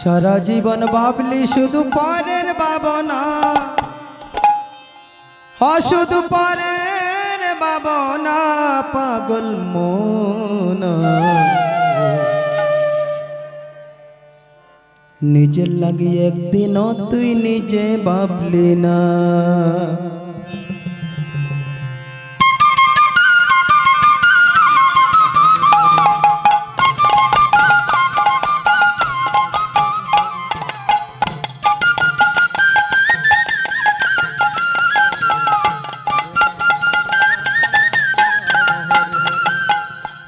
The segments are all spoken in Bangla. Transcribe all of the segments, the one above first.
সারা জীবন ভাবলি শুধু পরের ভাবনা, শুধু পরের ভাবনা, পাগল মন। নিজের লাগি একদিনও তুই নিজে ভাবলি না।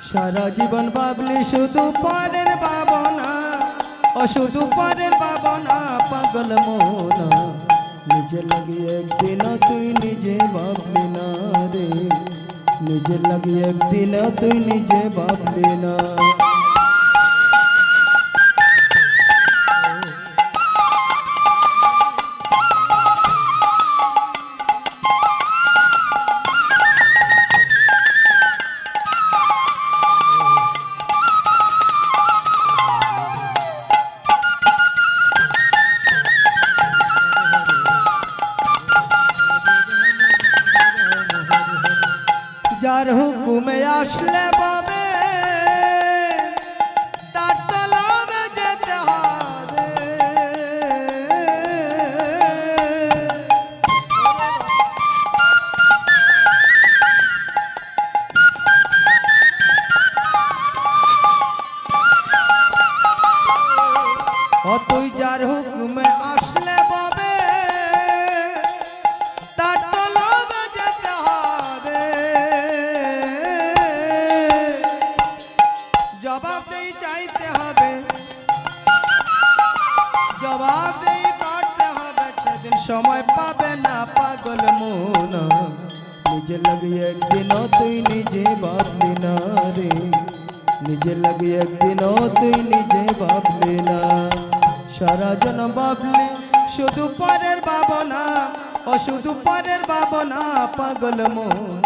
সারা জীবন ভাবলি শুধু পরের ভাবনা, শুধু পরের ভাবনা, পাগল মন। নিজে লাগি একদিন তুই নিজে ভাবলি না রে, নিজে লাগি একদিন তুই নিজে ভাবলি না। যার হুকুমে আসলে বাবে তার তলবে যেতে হবে। তুই যার হুকুমে আসলে বাবে তার তলবে যেতে হবে। জবাবদেহি চাইতে হবে, জবাবদেহি করতে হবে, সেদিন সময় পাবে না পাগল মন। নিজে লাগি একদিনও তুই নিজে ভাবলি না রে, নিজে লাগি একদিনও তুই নিজে ভাবলি না। সারা জন ভাবলি শুধু পরের ভাবনা, শুধু পরের ভাবনা, পাগল মন।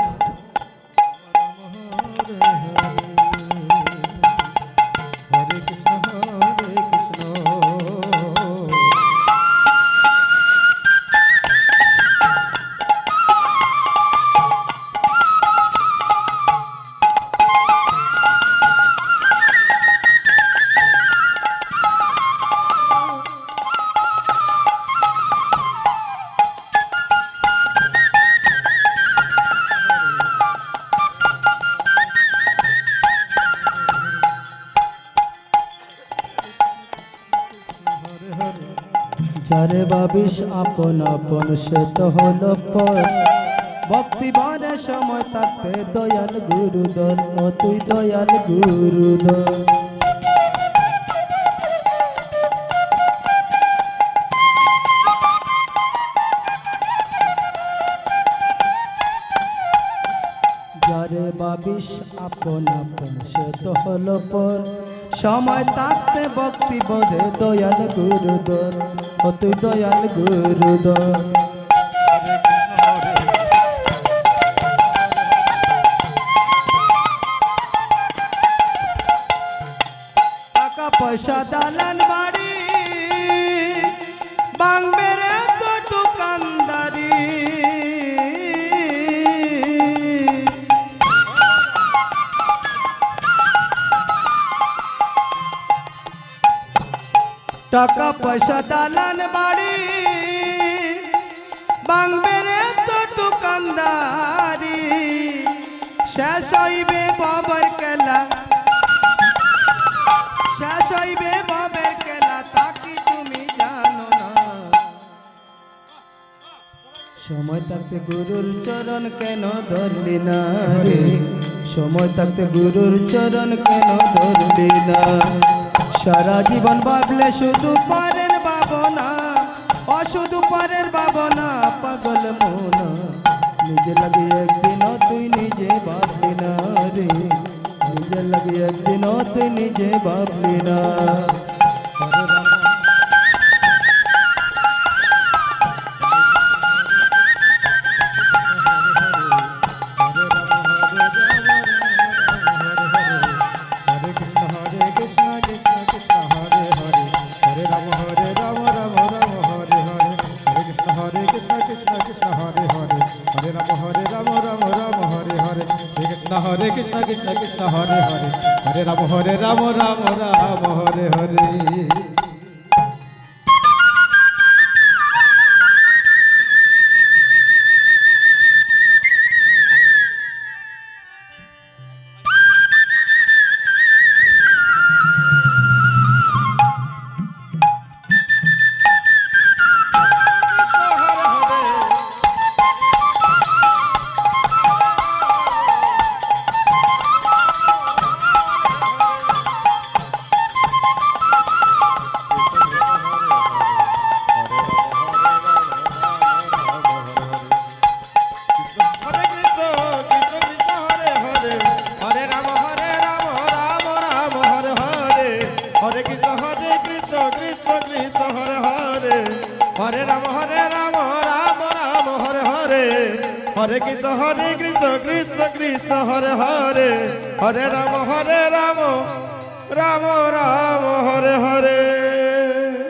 যারে ভাবিস আপন আপন সে তো হলো পর, ভক্তি ভরে সময় থাকতে দয়াল গুরুদর, তুই দয়াল গুরুদর। যারে ভাবিস আপন আপন সে তো হলো পর, সময় থাকতে ভক্তি বোধে দয়াল গুরুদর, তুই দয়াল গুরুদর। টাকা পয়সা দালান বাড়ি বাংবে রে তো দোকানদারি। টাকা পয়সা দালান বাড়ি বাংবে রে তো দোকানদারি। শেষ হইবে বাবার খেলা, শেষ হইবে বাবার খেলা, তাকি তুমি জানো না। সময় থাকতে গুরুর চরণ কেন ধরলি না রে, সময় থাকতে গুরুর চরণ কেন ধরলি না। সারা জীবন ভাবলে শুধু পরের ভাবনা, শুধু পরের ভাবনা, পাগল মন। নিজে লাগি একদিনও তুই নিজে ভাবলি না রে, নিজে লাগি একদিনও তুই নিজে ভাবলি না। Hare Rama কৃষ্ণ কৃষ্ণ কৃষ্ণ হরে হরে হরে রাম রাম রাম হরে হরে হরে রাম রাম হরে হরে হরে কৃষ্ণ হরে কৃষ্ণ কৃষ্ণ কৃষ্ণ হরে হরে হরে রাম রাম রাম হরে হরে